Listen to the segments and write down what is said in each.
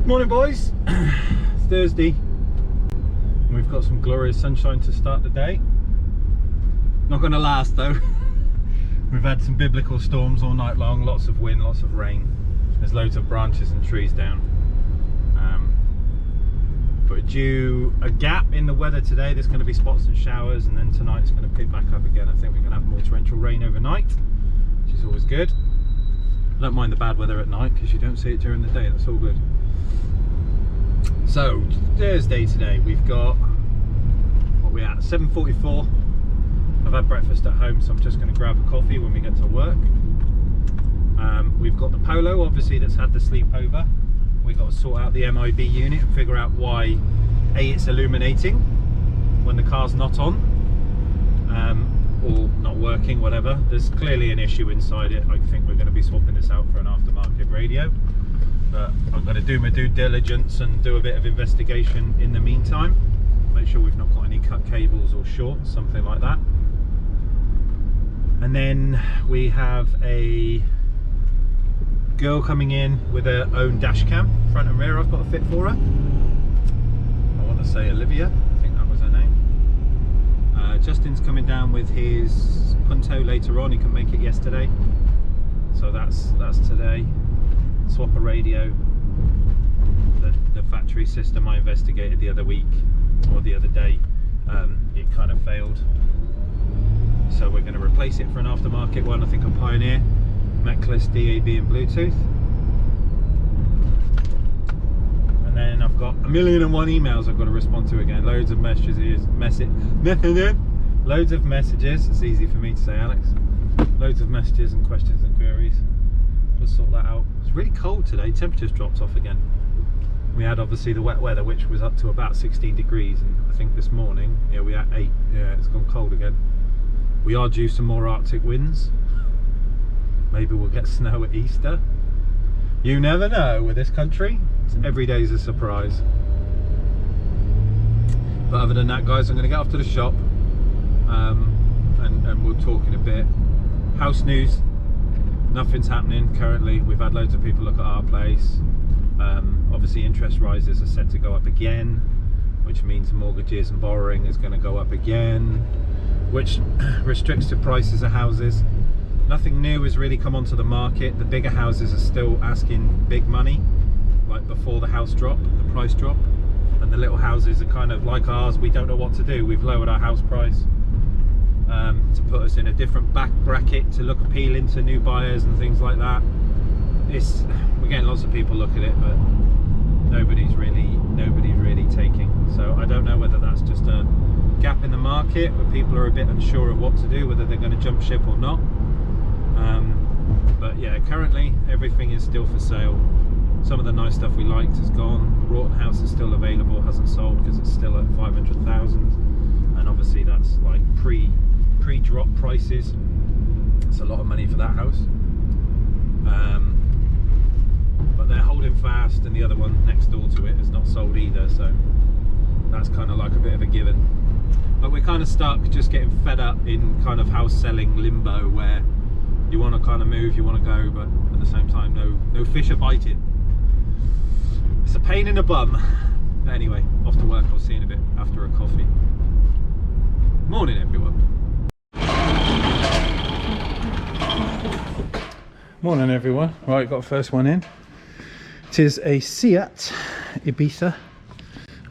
Morning boys, it's Thursday and we've got some glorious sunshine to start the day. Not going to last though. We've had some biblical storms all night long, lots of wind, lots of rain. There's loads of branches and trees down. But due a gap in the weather today, there's going to be spots and showers, and then tonight it's going to pick back up again. I think we're going to have more torrential rain overnight, which is always good. I don't mind the bad weather at night because you don't see it during the day, that's all good. So Thursday today, we've got, what we at, 7:44. I've had breakfast at home, so I'm just going to grab a coffee when we get to work. We've got the Polo, obviously, that's had the sleepover. We've got to sort out the MIB unit and figure out why it's illuminating when the car's not on, or not working, whatever. There's clearly an issue inside it. I think we're going to be swapping this out for an aftermarket radio. But I'm going to do my due diligence and do a bit of investigation in the meantime. Make sure we've not got any cut cables or shorts, something like that. And then we have a girl coming in with her own dash cam, front and rear. I've got a fit for her. I want to say Olivia, I think that was her name. Justin's coming down with his Punto later on. He couldn't make it yesterday, so that's today. Swap a radio. The factory system I investigated the other week or the other day, it kind of failed, so we're going to replace it for an aftermarket one. I think a Pioneer, Mechless, DAB and Bluetooth. And then I've got 1,000,001 emails I've got to respond to again. Loads of messages, loads of messages. It's easy for me to say, Alex. Loads of messages and questions and queries. Let's sort that out. It's really cold today. Temperatures dropped off again. We had obviously the wet weather, which was up to about 16 degrees, and I think this morning, yeah, we had 8. Yeah, it's gone cold again. We are due some more Arctic winds. Maybe we'll get snow at Easter. You never know with this country. Every day is a surprise. But other than that, guys, I'm going to get off to the shop, and we'll talk in a bit. House news. Nothing's happening currently. We've had loads of people look at our place. Obviously interest rises are set to go up again, which means mortgages and borrowing is going to go up again, which restricts the prices of houses. Nothing new has really come onto the market. The bigger houses are still asking big money, like before the house drop, the price drop, and the little houses are kind of like ours. We don't know what to do. We've lowered our house price to put us in a different back bracket to look appealing to new buyers and things like that. We're getting lots of people look at it, but nobody's really taking. So I don't know whether that's just a gap in the market where people are a bit unsure of what to do, whether they're going to jump ship or not. But yeah, currently everything is still for sale. Some of the nice stuff we liked is gone. Broughton House is still available, hasn't sold because it's still at 500,000, and obviously that's like pre-drop prices. It's a lot of money for that house. But they're holding fast, and the other one next door to it is not sold either, so that's kind of like a bit of a given. But we're kind of stuck, just getting fed up in kind of house selling limbo, where you want to kind of move, you want to go, but at the same time no fish are biting. It's a pain in the bum. But anyway, off to work. I'll see you in a bit after a coffee. Morning everyone. Morning everyone. Right, got the first one in. It is a Seat Ibiza,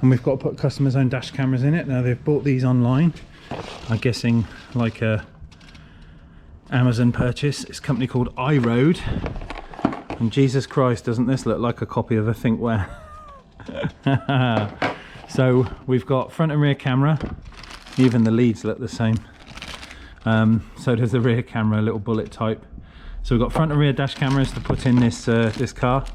and we've got to put customers' own dash cameras in it. Now they've bought these online, I'm guessing like a Amazon purchase. It's a company called iRoad, and Jesus Christ, doesn't this look like a copy of a Thinkware? So we've got front and rear camera. Even the leads look the same. So does the rear camera, a little bullet type. So we've got front and rear dash cameras to put in this car.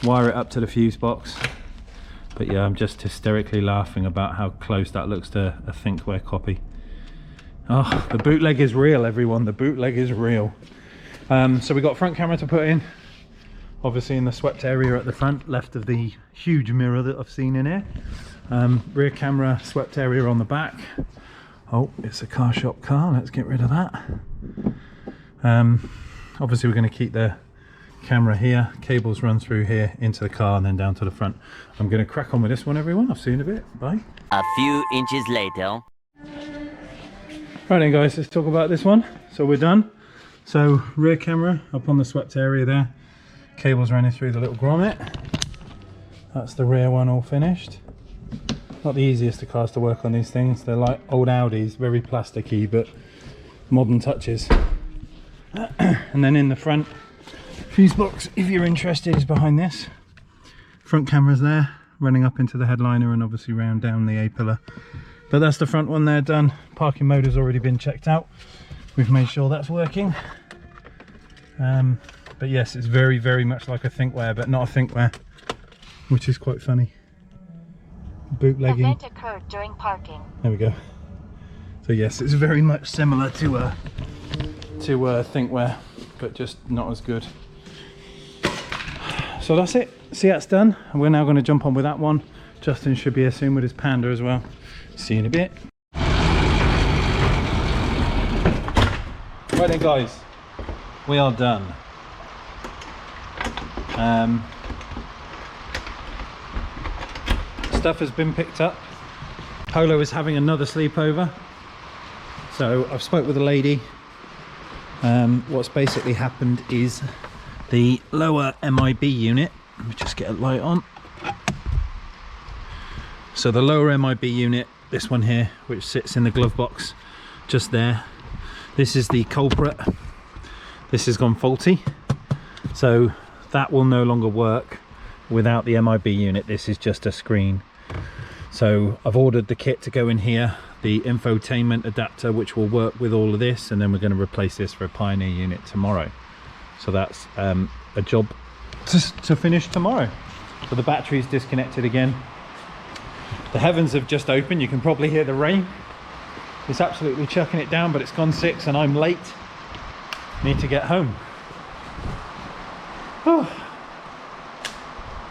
Wire it up to the fuse box. But yeah, I'm just hysterically laughing about how close that looks to a Thinkware copy. Oh, the bootleg is real, everyone. The bootleg is real. So we got front camera to put in, obviously in the swept area at the front, left of the huge mirror that I've seen in here. Rear camera, swept area on the back. Oh, it's a car shop car. Let's get rid of that. Obviously we're going to keep the camera here, cables run through here into the car and then down to the front. I'm going to crack on with this one, everyone. I'll see you in a bit. Bye. A few inches later. Right then guys, let's talk about this one. So we're done. So rear camera up on the swept area there, cables running through the little grommet. That's the rear one all finished. Not the easiest of cars to work on these things. They're like old Audis, very plasticky, but modern touches. And then in the front, fuse box, if you're interested, is behind this. Front camera's there, running up into the headliner and obviously round down the A-pillar. But that's the front one there done. Parking mode has already been checked out. We've made sure that's working. But yes, it's very, very much like a ThinkWare, but not a ThinkWare, which is quite funny. Bootlegging. Event occurred during parking. There we go. So yes, it's very much similar to ThinkWare, but just not as good. So that's it. See, that's done. And we're now going to jump on with that one. Justin should be here soon with his Panda as well. See you in a bit. Right then guys, we are done. Stuff has been picked up. Polo is having another sleepover. So I've spoke with a lady. What's basically happened is the lower MIB unit, let me just get a light on. So the lower MIB unit, this one here, which sits in the glove box just there, this is the culprit. This has gone faulty, so that will no longer work without the MIB unit. This is just a screen. So I've ordered the kit to go in here, the infotainment adapter, which will work with all of this, and then we're going to replace this for a Pioneer unit tomorrow. So that's a job to finish tomorrow. So the battery's disconnected again. The heavens have just opened. You can probably hear the rain. It's absolutely chucking it down, but it's gone 6 and I'm late. Need to get home.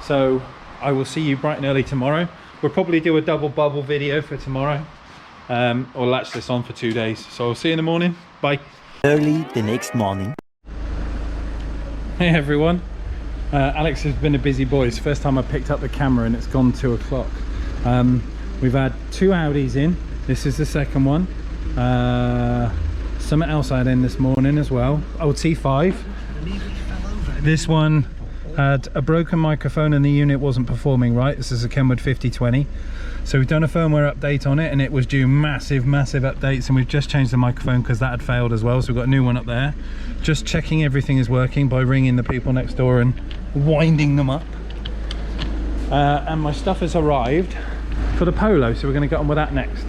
So I will see you bright and early tomorrow. We'll probably do a double bubble video for tomorrow, or latch this on for 2 days. So I'll see you in the morning. Bye. Early the next morning. Hey everyone. Alex has been a busy boy. It's the first time I picked up the camera and it's gone 2 o'clock. We've had 2 Audis in. This is the second one. Something else I had in this morning as well. Oh, T5. This one had a broken microphone and the unit wasn't performing right. This is a Kenwood 5020. So we've done a firmware update on it and it was due massive updates, and we've just changed the microphone because that had failed as well. So we've got a new one up there. Just checking everything is working by ringing the people next door and winding them up. And my stuff has arrived for the Polo, so we're going to get on with that next.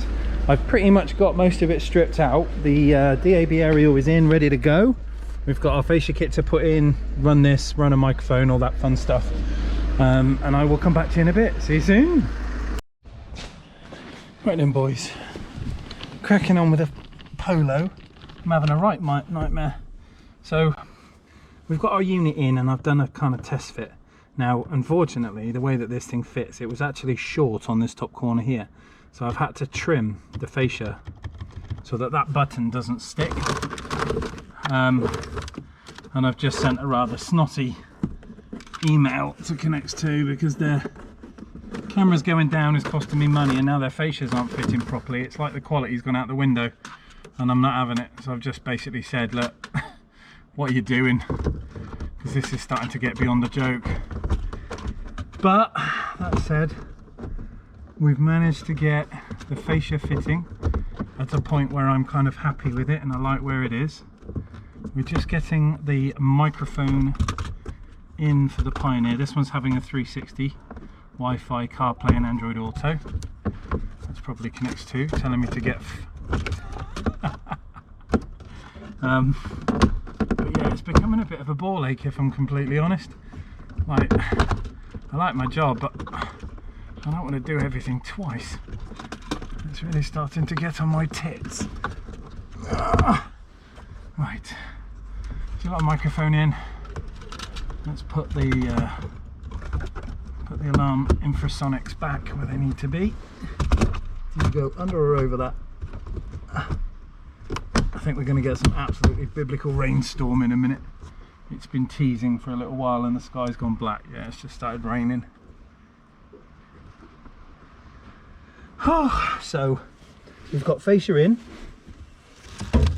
I've pretty much got most of it stripped out. The DAB aerial is in, ready to go. We've got our fascia kit to put in, run this, run a microphone, all that fun stuff. And I will come back to you in a bit. See you soon. Right then boys, cracking on with a Polo. I'm having a right nightmare. So we've got our unit in and I've done a kind of test fit. Now unfortunately the way that this thing fits, it was actually short on this top corner here. So I've had to trim the fascia so that that button doesn't stick. And I've just sent a rather snotty email to Connect 2 because their camera's going down is costing me money and now their fascias aren't fitting properly. It's like the quality's gone out the window and I'm not having it. So I've just basically said, look, what are you doing? Because this is starting to get beyond the joke. But that said, we've managed to get the fascia fitting at a point where I'm kind of happy with it and I like where it is. We're just getting the microphone in for the Pioneer. This one's having a 360 Wi-Fi, CarPlay and Android Auto. That's probably Connect 2 telling me to get but yeah, it's becoming a bit of a ball ache if I'm completely honest. Like, I like my job, but I don't want to do everything twice. It's really starting to get on my tits. Right, so got a microphone in. Let's put the alarm infrasonics back where they need to be. You go under or over that. I think we're going to get some absolutely biblical rainstorm in a minute. It's been teasing for a little while and the sky's gone black. Yeah, it's just started raining. Oh, so we've got fascia in.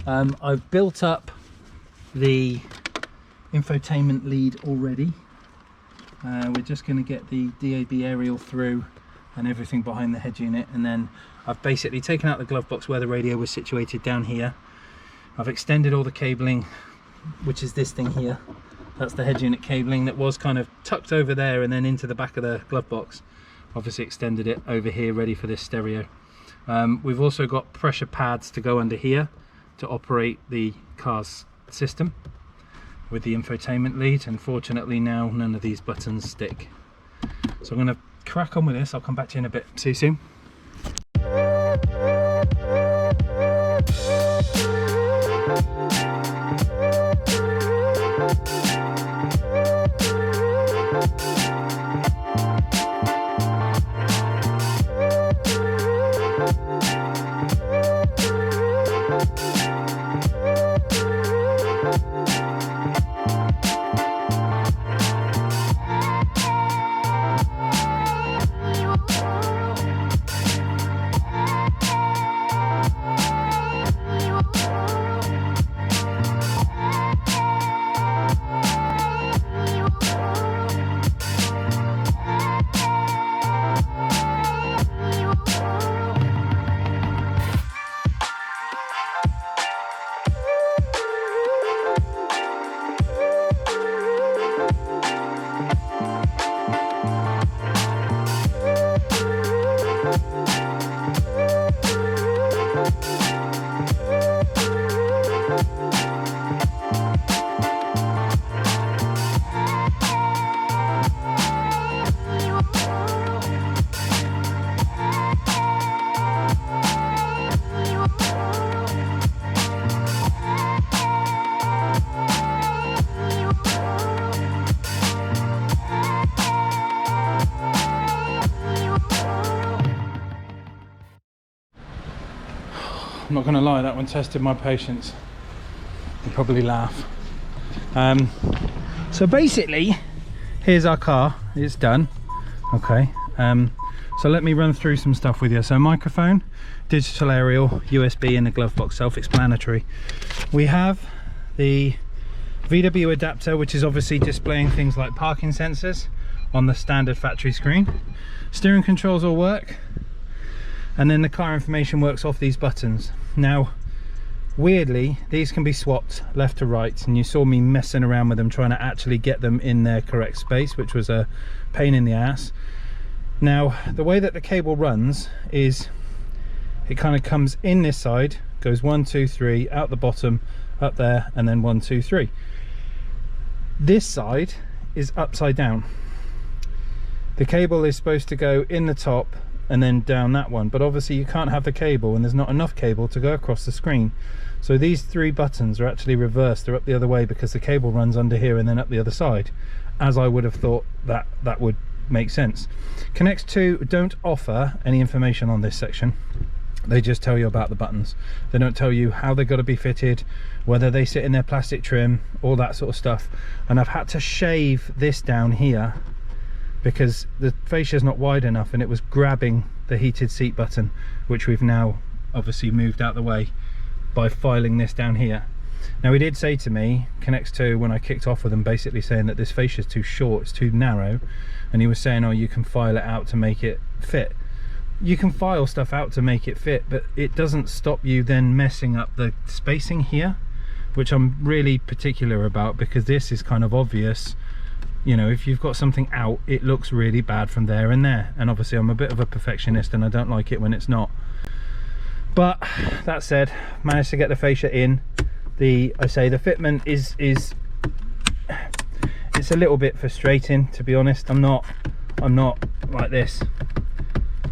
I've built up the infotainment lead already. We're just going to get the DAB aerial through and everything behind the head unit, and then I've basically taken out the glove box where the radio was situated down here. I've extended all the cabling, which is this thing here. That's the head unit cabling that was kind of tucked over there and then into the back of the glove box. Obviously extended it over here ready for this stereo. We've also got pressure pads to go under here to operate the car's system with the infotainment lead. Unfortunately now none of these buttons stick. So I'm going to crack on with this. I'll come back to you in a bit. See you soon. I'm not going to lie, that one tested my patience. You'll probably laugh. So basically, here's our car. It's done. Okay. So let me run through some stuff with you. So microphone, digital aerial, USB in the glove box, self-explanatory. We have the VW adapter, which is obviously displaying things like parking sensors on the standard factory screen. Steering controls all work. And then the car information works off these buttons. Now, weirdly, these can be swapped left to right, and you saw me messing around with them trying to actually get them in their correct space, which was a pain in the ass. Now, the way that the cable runs is it kind of comes in this side, goes 1, 2, 3, out the bottom, up there, and then 1, 2, 3. This side is upside down. The cable is supposed to go in the top and then down that one, but obviously you can't have the cable and there's not enough cable to go across the screen. So these three buttons are actually reversed, they're up the other way because the cable runs under here and then up the other side, as I would have thought that would make sense. Connect 2 don't offer any information on this section. They just tell you about the buttons. They don't tell you how they've got to be fitted, whether they sit in their plastic trim, all that sort of stuff. And I've had to shave this down here because the fascia is not wide enough and it was grabbing the heated seat button, which we've now obviously moved out the way by filing this down here. Now, he did say to me, Connect 2, when I kicked off with him, basically saying that this fascia is too short, it's too narrow, and he was saying, oh, you can file it out to make it fit. You can file stuff out to make it fit, but it doesn't stop you then messing up the spacing here, which I'm really particular about, because this is kind of obvious. You know, if you've got something out, it looks really bad from there and there, and obviously I'm a bit of a perfectionist and I don't like it when it's not. But that said, managed to get the fascia in. The fitment is it's a little bit frustrating, to be honest. I'm not like this.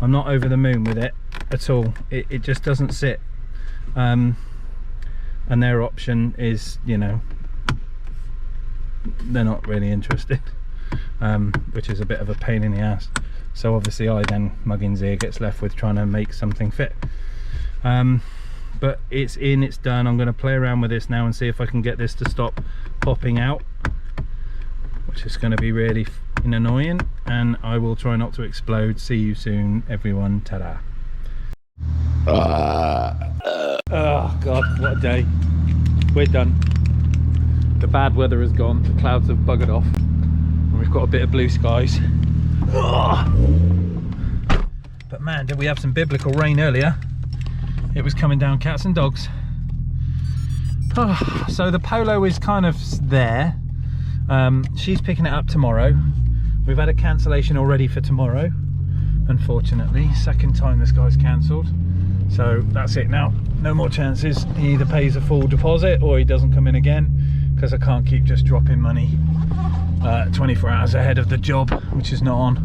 I'm not over the moon with it at all. It just doesn't sit. And their option is, you know, they're not really interested, which is a bit of a pain in the ass. So obviously I then, Muggins here, gets left with trying to make something fit. But it's in, it's done. I'm going to play around with this now and see if I can get this to stop popping out. which is going to be really f***ing annoying, and I will try not to explode. See you soon, everyone. Ta-da. Oh god, what a day. We're done. The bad weather has gone, the clouds have buggered off, and we've got a bit of blue skies. But man, did we have some biblical rain earlier. It was coming down cats and dogs. So the Polo is kind of there. She's picking it up tomorrow. We've had a cancellation already for tomorrow, unfortunately. Second time this guy's cancelled. So that's it now. No more chances. He either pays a full deposit or he doesn't come in again, because I can't keep just dropping money 24 hours ahead of the job, which is not on.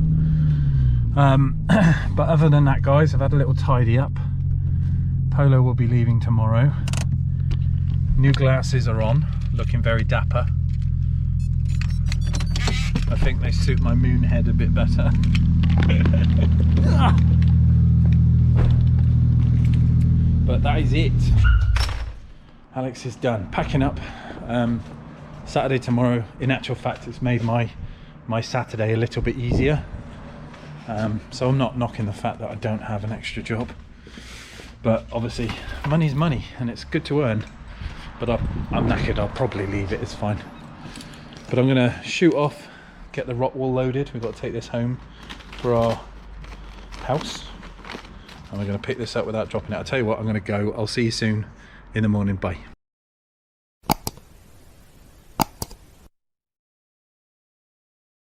But other than that, guys, I've had a little tidy up. Polo will be leaving tomorrow. New glasses are on, looking very dapper. I think they suit my moon head a bit better. But that is it. Alex is done packing up. Saturday tomorrow, in actual fact, it's made my Saturday a little bit easier. So I'm not knocking the fact that I don't have an extra job, but obviously money's money and it's good to earn. But I'm knackered, I'll probably leave it, it's fine. But I'm gonna shoot off, get the rock wool loaded. We've got to take this home for our house, and we're gonna pick this up without dropping it. I'll tell you what, I'm gonna go. I'll see you soon in the morning. Bye.